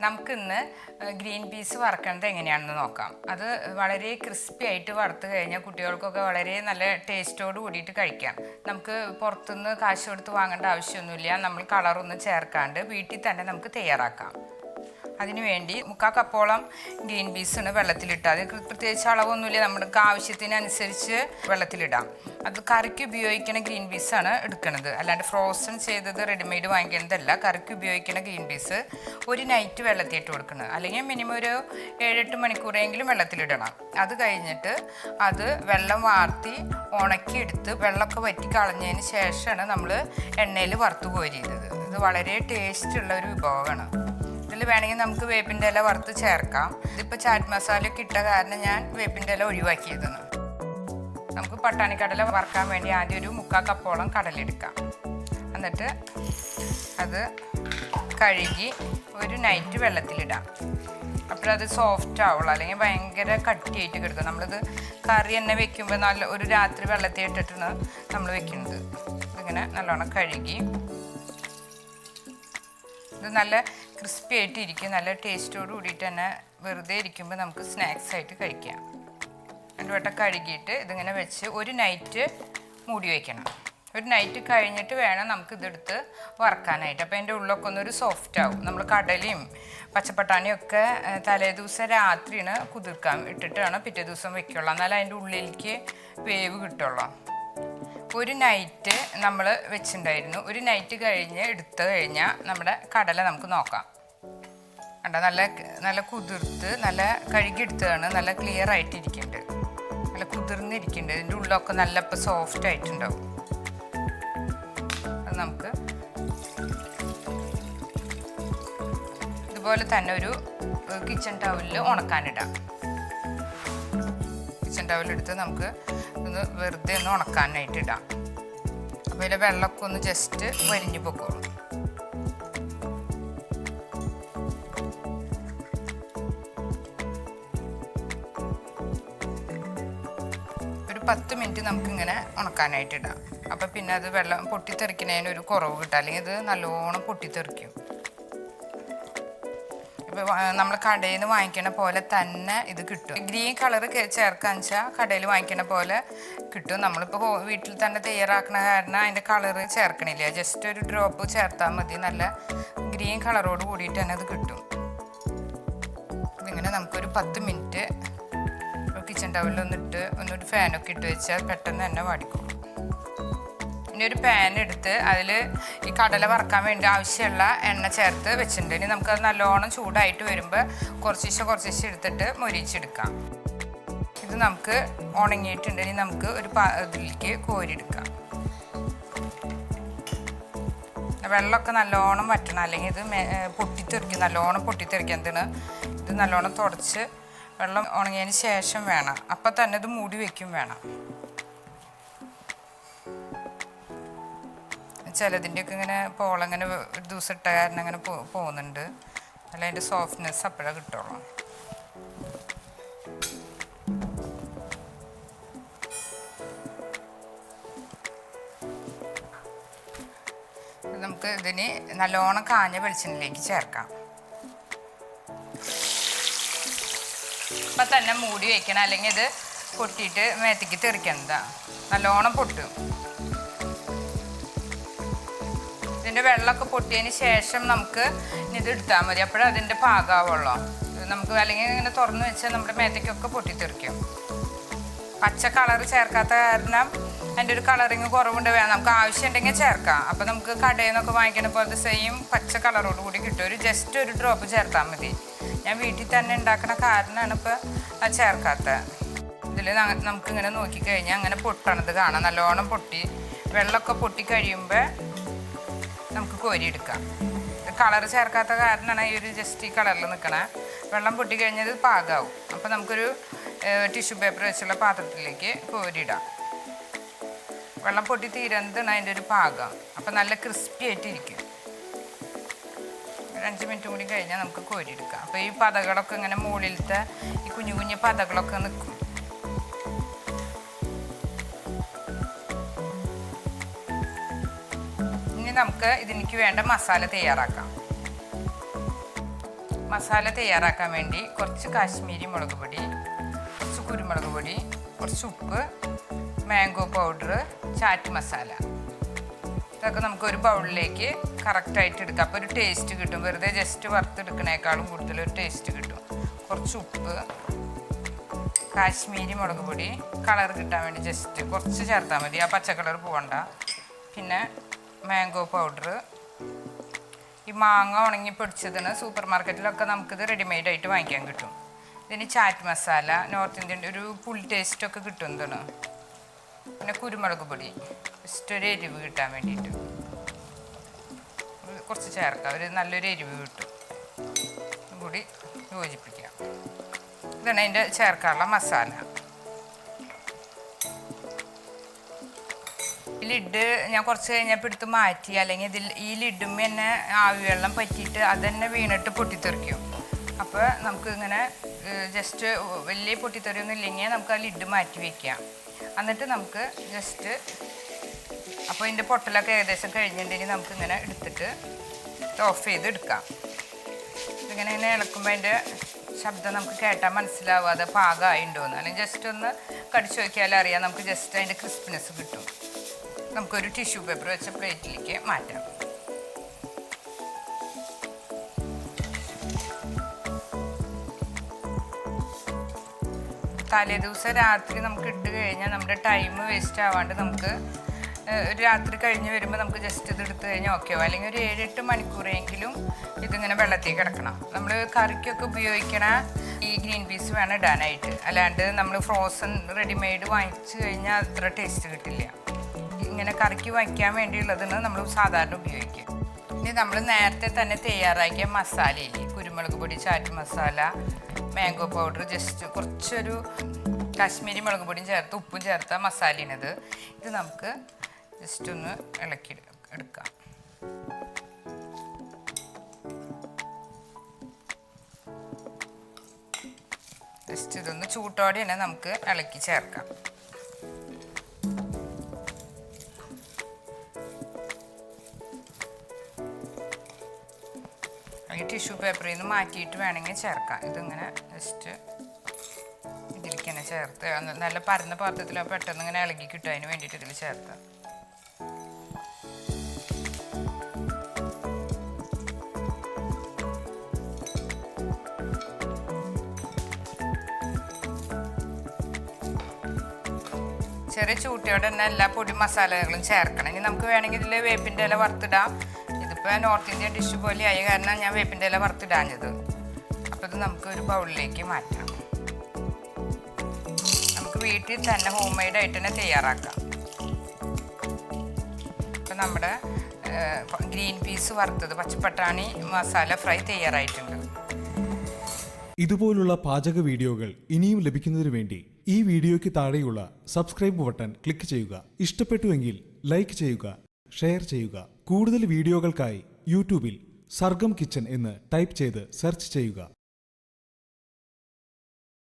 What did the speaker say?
നമുക്ക് ഇന്ന് green peas വറുക്കുന്നത് എങ്ങനെയാണെന്ന് നോക്കാം. അത് വളരെ ക്രിസ്പി ആയിട്ട് വറുത്ത് കഴിഞ്ഞാൽ കുട്ടികൾക്കൊക്കെ വളരെ നല്ല ടേസ്റ്റോട് കൂടിയിട്ട് കഴിക്കാം. നമുക്ക് പുറത്തുനിന്ന് കാശ് കൊടുത്ത് വാങ്ങേണ്ട ആവശ്യമൊന്നുമില്ല. നമ്മൾ കളറൊന്നും ചേർക്കാണ്ട് വീട്ടിൽ തന്നെ നമുക്ക് തയ്യാറാക്കാം. അതിനുവേണ്ടി 3/4 കപ്പോളം ഗ്രീൻ പീസാണ് വെള്ളത്തിലിട്ട്. അത് പ്രത്യേകിച്ച് അളവൊന്നുമില്ല, നമുക്ക് ആവശ്യത്തിനനുസരിച്ച് വെള്ളത്തിലിടാം. അത് കറിക്ക് ഉപയോഗിക്കുന്ന ഗ്രീൻ പീസാണ് എടുക്കുന്നത്, അല്ലാണ്ട് ഫ്രോസൺ ചെയ്തത് റെഡിമെയ്ഡ് വാങ്ങിക്കുന്നതല്ല. കറിക്ക് ഉപയോഗിക്കുന്ന ഗ്രീൻ പീസ് ഒരു നൈറ്റ് വെള്ളത്തിലിട്ട് കൊടുക്കണം, അല്ലെങ്കിൽ മിനിമം ഒരു 7-8 മണിക്കൂറെങ്കിലും വെള്ളത്തിലിടണം. അത് കഴിഞ്ഞിട്ട് അത് വെള്ളം വാർത്തി ഉണക്കിയെടുത്ത് വെള്ളമൊക്കെ വറ്റി കളഞ്ഞതിന് ശേഷമാണ് നമ്മൾ എണ്ണയിൽ വറുത്ത് കോരിയത്. ഇത് വളരെ ടേസ്റ്റുള്ള ഒരു വിഭവമാണ്. ഇതിൽ വേണമെങ്കിൽ നമുക്ക് വേപ്പിൻ്റെ ഇല വറുത്ത് ചേർക്കാം. ഇതിപ്പോൾ ചാറ്റ് മസാലയൊക്കെ ഇട്ട കാരണം ഞാൻ വേപ്പിൻ്റെ ഇല ഒഴിവാക്കിയതാണ്. നമുക്ക് പട്ടാണിക്കടല വറുക്കാൻ വേണ്ടി ആദ്യം ഒരു 3/4 കപ്പോളം കടലെടുക്കാം. എന്നിട്ട് അത് കഴുകി ഒരു നൈറ്റ് വെള്ളത്തിലിടാം. അപ്പോഴത് സോഫ്റ്റ് ആവുള്ളൂ, അല്ലെങ്കിൽ ഭയങ്കര കട്ടിയായിട്ട് കിടക്കും. നമ്മളിത് കറി തന്നെ വെക്കുമ്പോൾ നല്ല ഒരു രാത്രി വെള്ളത്തിൽ ഇട്ടിട്ടാണ് നമ്മൾ വെക്കുന്നത്. ഇതിങ്ങനെ നല്ലോണം കഴുകി ഇത് നല്ല ക്രിസ്പി ആയിട്ട് ഇരിക്കും. നല്ല ടേസ്റ്റോട് കൂടിയിട്ട് തന്നെ വെറുതെ ഇരിക്കുമ്പോൾ നമുക്ക് സ്നാക്സ് ആയിട്ട് കഴിക്കാം. 2 വട്ടം കഴുകിയിട്ട് ഇതിങ്ങനെ വെച്ച് ഒരു നൈറ്റ് മൂടി വയ്ക്കണം. ഒരു നൈറ്റ് കഴിഞ്ഞിട്ട് വേണം നമുക്കിതെടുത്ത് വറുക്കാനായിട്ട്. അപ്പോൾ അതിൻ്റെ ഉള്ളൊക്കെ ഒന്നൊരു സോഫ്റ്റ് ആവും. നമ്മൾ കടലയും പച്ചപ്പട്ടാണിയും ഒക്കെ തലേ ദിവസം രാത്രിയാണ് കുതിർക്കാൻ ഇട്ടിട്ടാണ് പിറ്റേ ദിവസം വെക്കുള്ളൂ, എന്നാലും അതിൻ്റെ ഉള്ളിലേക്ക് വേവ് കിട്ടുള്ളൂ. ഒരു നൈറ്റ് നമ്മൾ വെച്ചിട്ടുണ്ടായിരുന്നു. ഒരു നൈറ്റ് കഴിഞ്ഞ് എടുത്തു കഴിഞ്ഞാൽ നമ്മുടെ കടല നമുക്ക് നോക്കാം. കണ്ടോ, നല്ല കുതിർത്ത് നല്ല കഴുകിയെടുത്തതാണ്. നല്ല ക്ലിയർ ആയിട്ടിരിക്കുന്നുണ്ട്, നല്ല കുതിർന്നിരിക്കുന്നുണ്ട്. ഇതിൻ്റെ ഉള്ളൊക്കെ നല്ല ഇപ്പോൾ സോഫ്റ്റ് ആയിട്ടുണ്ടാവും. അത് നമുക്ക് ഇതുപോലെ തന്നെ ഒരു കിച്ചൺ ടവലിൽ ഉണക്കാനിടാം. കിച്ചൺ ടവലെടുത്ത് നമുക്ക് ഒന്ന് വെറുതെ ഒന്ന് ഉണക്കാനായിട്ട് ഇടാം. അപ്പോൾ ഇതിലെ വെള്ളമൊക്കെ ഒന്ന് ജസ്റ്റ് വലിഞ്ഞു പൊക്കോളും. ഒരു 10 മിനിറ്റ് നമുക്കിങ്ങനെ ഉണക്കാനായിട്ട് ഇടാം. അപ്പോൾ പിന്നെ അത് വെള്ളം പൊട്ടിത്തെറിക്കുന്നതിന് ഒരു കുറവ് കിട്ടും, അല്ലെങ്കിൽ ഇത് നല്ലോണം പൊട്ടിത്തെറിക്കും. നമ്മൾ കടയിൽ നിന്ന് വാങ്ങിക്കണ പോലെ തന്നെ ഇത് കിട്ടും. ഗ്രീൻ കളർ ചേർക്കാന്ന് വെച്ചാൽ കടയിൽ വാങ്ങിക്കണ പോലെ കിട്ടും. നമ്മളിപ്പോൾ വീട്ടിൽ തന്നെ തയ്യാറാക്കണ കാരണം അതിൻ്റെ കളറ് ചേർക്കണില്ല, ജസ്റ്റ് ഒരു ഡ്രോപ്പ് ചേർത്താൽ മതി. നല്ല ഗ്രീൻ കളറോട് കൂടിയിട്ട് തന്നെ അത് കിട്ടും. ഇതിങ്ങനെ നമുക്കൊരു 10 മിനിറ്റ് കിച്ചൺ ടവലിലൊന്നിട്ട് ഒന്നൊരു ഫാനൊക്കെ ഇട്ട് വെച്ചാൽ പെട്ടെന്ന് തന്നെ വാടിക്കോളും. ഇനി ഒരു പാൻ എടുത്ത് അതിൽ ഈ കടല വറുക്കാൻ വേണ്ടി ആവശ്യമുള്ള എണ്ണ ചേർത്ത് വെച്ചിട്ടുണ്ട്. ഇനി നമുക്കത് നല്ലോണം ചൂടായിട്ട് വരുമ്പോൾ കുറച്ച് എടുത്തിട്ട് മൊരിച്ചെടുക്കാം. ഇത് നമുക്ക് ഉണങ്ങിയിട്ടുണ്ട്. ഇനി നമുക്ക് ഒരു ഇതിലേക്ക് കോരിയെടുക്കാം. വെള്ളമൊക്കെ നല്ലോണം വറ്റണം, അല്ലെങ്കിൽ ഇത് പൊട്ടിത്തെറിക്കും. നല്ലോണം പൊട്ടിത്തെറിക്കും. എന്തിന് ഇത് നല്ലോണം തുടച്ച് വെള്ളം ഉണങ്ങിയതിന് ശേഷം വേണം. അപ്പം തന്നെ ഇത് മൂടി വയ്ക്കും വേണം. ചിലതിൻ്റെയൊക്കെ ഇങ്ങനെ പോളങ്ങനെ ഒരു ദിവസം ഇട്ട കാരണം അങ്ങനെ പോകുന്നുണ്ട്. അല്ല, അതിൻ്റെ സോഫ്റ്റ്നെസ് അപ്പോഴേ കിട്ടുള്ളൂ. നമുക്ക് ഇതിന് നല്ലോണം കാഞ്ഞ വെളിച്ചെണ്ണയിലേക്ക് ചേർക്കാം. ഇപ്പം തന്നെ മൂടി വയ്ക്കണം, അല്ലെങ്കിൽ ഇത് പൊട്ടിയിട്ട് മേത്തേക്ക് തെറിക്കുന്നതാണ്. നല്ലോണം പൊട്ടും. ഇതിൻ്റെ വെള്ളമൊക്കെ പൊട്ടിയതിന് ശേഷം നമുക്ക് ഇത് എടുത്താൽ മതി. അപ്പോഴതിൻ്റെ പാകാവുള്ളൂ. നമുക്ക് അല്ലെങ്കിൽ ഇങ്ങനെ തുറന്ന് വെച്ചാൽ നമ്മുടെ മേത്തേക്കൊക്കെ പൊട്ടിത്തെറിക്കും. പച്ച കളർ ചേർക്കാത്ത കാരണം അതിൻ്റെ ഒരു കളറിങ് കുറവുണ്ട്. നമുക്ക് ആവശ്യമുണ്ടെങ്കിൽ ചേർക്കാം. അപ്പോൾ നമുക്ക് കടയിൽ നിന്നൊക്കെ വാങ്ങിക്കുന്ന പോലത്തെ സെയിം പച്ച കളറോട് കൂടി കിട്ടും. ജസ്റ്റ് ഒരു ഡ്രോപ്പ് ചേർത്താൽ മതി. ഞാൻ വീട്ടിൽ തന്നെ ഉണ്ടാക്കുന്ന കാരണമാണ് ഇപ്പോൾ അത് ചേർക്കാത്തത്. ഇതിൽ നമുക്കിങ്ങനെ നോക്കിക്കഴിഞ്ഞാൽ അങ്ങനെ പൊട്ടണത് കാണാം. നല്ലോണം പൊട്ടി വെള്ളമൊക്കെ പൊട്ടി കഴിയുമ്പോൾ നമുക്ക് കോരിയെടുക്കാം. കളർ ചേർക്കാത്ത കാരണമാണ് ഈ ഒരു ജസ്റ്റ് ഈ കളറിൽ നിൽക്കണേ. വെള്ളം പൊട്ടി കഴിഞ്ഞത് പാകാവും. അപ്പോൾ നമുക്കൊരു ടിഷ്യൂ പേപ്പർ വെച്ചുള്ള പാത്രത്തിലേക്ക് കോരിയിടാം. വെള്ളം പൊട്ടി തീരുന്നതാണ് അതിൻ്റെ ഒരു പാകം. അപ്പോൾ നല്ല ക്രിസ്പി ആയിട്ടിരിക്കും. 5 മിനിറ്റ് കൂടി കഴിഞ്ഞാൽ നമുക്ക് കോരിയെടുക്കാം. അപ്പോൾ ഈ പതകളൊക്കെ ഇങ്ങനെ മുകളിലത്തെ ഈ കുഞ്ഞു പതകളൊക്കെ നിൽക്കും. നമുക്ക് ഇതിലേക്ക് വേണ്ട മസാല തയ്യാറാക്കാം. മസാല തയ്യാറാക്കാൻ വേണ്ടി കുറച്ച് കാശ്മീരി മുളക് പൊടി, കുറച്ച് കുരുമുളക് പൊടി, കുറച്ച് ഉപ്പ്, മാംഗോ പൗഡർ, ചാറ്റ് മസാല, ഇതൊക്കെ നമുക്കൊരു ബൗളിലേക്ക് കറക്റ്റായിട്ട് എടുക്കാം. അപ്പോൾ ഒരു ടേസ്റ്റ് കിട്ടും. വെറുതെ ജസ്റ്റ് വറുത്തെടുക്കണേക്കാളും കൂടുതലൊരു ടേസ്റ്റ് കിട്ടും. കുറച്ച് ഉപ്പ്, കാശ്മീരി മുളക് പൊടി കളർ കിട്ടാൻ വേണ്ടി ജസ്റ്റ് കുറച്ച് ചേർത്താൽ മതി, ആ പച്ച കളർ പോകണ്ട. പിന്നെ മാംഗോ പൗഡർ, ഈ മാങ്ങ ഉണങ്ങി പൊടിച്ചതിന് സൂപ്പർ മാർക്കറ്റിലൊക്കെ നമുക്കിത് റെഡിമെയ്ഡായിട്ട് വാങ്ങിക്കാൻ കിട്ടും. ഇതിന് ചാറ്റ് മസാല, നോർത്ത് ഇന്ത്യൻ ഒരു പുളി ടേസ്റ്റൊക്കെ കിട്ടും ഇതാണ്. പിന്നെ കുരുമുളക് പൊടി ജസ്റ്റ് ഒരു എരിവ് കിട്ടാൻ വേണ്ടിയിട്ട് കുറച്ച് ചേർക്കാം, ഒരു നല്ലൊരു എരിവ് കിട്ടും. കൂടി യോജിപ്പിക്കാം. ഇതാണ് അതിൻ്റെ ചേർക്കാനുള്ള മസാല. ഈ ലിഡ് ഞാൻ കുറച്ച് കഴിഞ്ഞപ്പോൾ എടുത്ത് മാറ്റി, അല്ലെങ്കിൽ ഈ ലിഡുമ്മ തന്നെ ആവി വെള്ളം പറ്റിയിട്ട് അത് തന്നെ വീണിട്ട് പൊട്ടിത്തെറിക്കും. അപ്പോൾ നമുക്ക് ഇങ്ങനെ ജസ്റ്റ് വലിയ പൊട്ടിത്തെറിയൊന്നും ഇല്ലെങ്കിൽ നമുക്ക് ആ ലിഡ് മാറ്റി വയ്ക്കാം. എന്നിട്ട് നമുക്ക് ജസ്റ്റ് അപ്പോൾ ഇതിൻ്റെ പൊട്ടലൊക്കെ ഏകദേശം കഴിഞ്ഞിട്ടുണ്ടെങ്കിൽ നമുക്കിങ്ങനെ എടുത്തിട്ട് ഓഫ് ചെയ്ത് എടുക്കാം. ഇതിങ്ങനെ ഇങ്ങനെ ഇളക്കുമ്പോൾ അതിൻ്റെ ശബ്ദം നമുക്ക് കേട്ടാൽ മനസ്സിലാവാതെ പാകമായിട്ടുണ്ടോയെന്ന്, അല്ലെങ്കിൽ ജസ്റ്റ് ഒന്ന് കടിച്ചു നോക്കിയാലും അറിയാം. നമുക്ക് ജസ്റ്റ് അതിൻ്റെ ക്രിസ്പിനെസ് കിട്ടും. നമുക്കൊരു ടിഷ്യൂ പേപ്പർ വെച്ച പ്ലേറ്റിലേക്ക് മാറ്റാം. തലേദിവസം രാത്രി നമുക്ക് ഇട്ട് കഴിഞ്ഞാൽ നമ്മുടെ ടൈം വേസ്റ്റ് ആവാണ്ട് നമുക്ക് ഒരു രാത്രി കഴിഞ്ഞ് വരുമ്പോൾ നമുക്ക് ജസ്റ്റ് ഇത് എടുത്തു കഴിഞ്ഞാൽ ഓക്കെ ആവും. അല്ലെങ്കിൽ ഒരു 7-8 മണിക്കൂറെങ്കിലും ഇതിങ്ങനെ വെള്ളത്തിൽ കിടക്കണം. നമ്മൾ കറിക്കൊക്കെ ഉപയോഗിക്കണ ഈ ഗ്രീൻ പീസ് വേണം ഇടാനായിട്ട്. അല്ലാണ്ട് നമ്മൾ ഫ്രോസൺ റെഡിമെയ്ഡ് വാങ്ങിച്ചു കഴിഞ്ഞാൽ അത്ര ടേസ്റ്റ് കിട്ടില്ല. ഇങ്ങനെ കറിക്ക് വയ്ക്കാൻ വേണ്ടിയുള്ളതിന് നമ്മൾ സാധാരണ ഉപയോഗിക്കും. ഇനി നമ്മൾ നേരത്തെ തന്നെ തയ്യാറാക്കിയ മസാലയില്ലേ, കുരുമുളക് പൊടി, chat masala, mango powder, just കുറച്ചൊരു കാശ്മീരി മുളക് പൊടിയും ചേർത്ത് ഉപ്പും ചേർത്ത മസാലയാണിത്. ഇത് നമുക്ക് ജസ്റ്റ് ഒന്ന് ഇളക്കി എടുക്കാം. ജസ്റ്റ് ഇതൊന്ന് ചൂട്ടോടെ തന്നെ നമുക്ക് ഇളക്കി ചേർക്കാം. ടിഷ്യൂ പേപ്പറിൽ നിന്ന് മാറ്റിയിട്ട് വേണമെങ്കിൽ ചേർക്കാം. ഇതിങ്ങനെ ജസ്റ്റ് ഇതിലേക്ക് തന്നെ ചേർത്ത് നല്ല പരന്ന പാത്രത്തിൽ പെട്ടെന്ന് ഇങ്ങനെ ഇളകി കിട്ടും. അതിന് വേണ്ടിയിട്ട് ഇതിൽ ചേർത്താം. ചെറിയ ചൂട്ടിയോടെ തന്നെ എല്ലാ പൊടി മസാലകളും ചേർക്കണം. ഇനി നമുക്ക് വേണമെങ്കിൽ ഇതിൽ വേപ്പിൻ്റെ ഇല വറുത്തിടാം. ഇതിപ്പോൾ നോർത്ത് ഇന്ത്യൻ ഡിഷ് പോലെ ആയ കാരണം ഞാൻ വേപ്പിൻ്റെ ഇല വറുത്തിടാഞ്ഞത്. അപ്പോൾ ഇത് നമുക്ക് ഒരു ബൗളിലേക്ക് മാറ്റാം. നമുക്ക് വീട്ടിൽ തന്നെ ഹോം മെയ്ഡായിട്ട് തന്നെ തയ്യാറാക്കാം. ഇപ്പം നമ്മുടെ ഗ്രീൻ പീസ് വറുത്തത് പച്ചപ്പട്ടാണി മസാല ഫ്രൈ തയ്യാറായിട്ടുണ്ട്. ഇതുപോലുള്ള പാചക വീഡിയോകൾ ഇനിയും ലഭിക്കുന്നതിന് വേണ്ടി ഈ വീഡിയോയ്ക്ക് താഴെയുള്ള സബ്സ്ക്രൈബ് ബട്ടൺ ക്ലിക്ക് ചെയ്യുക. ഇഷ്ടപ്പെട്ടുവെങ്കിൽ ലൈക്ക് ചെയ്യുക, ഷെയർ ചെയ്യുക. കൂടുതൽ വീഡിയോകൾക്കായി യൂട്യൂബിൽ സർഗം കിച്ചൻ എന്ന് ടൈപ്പ് ചെയ്ത് സെർച്ച് ചെയ്യുക.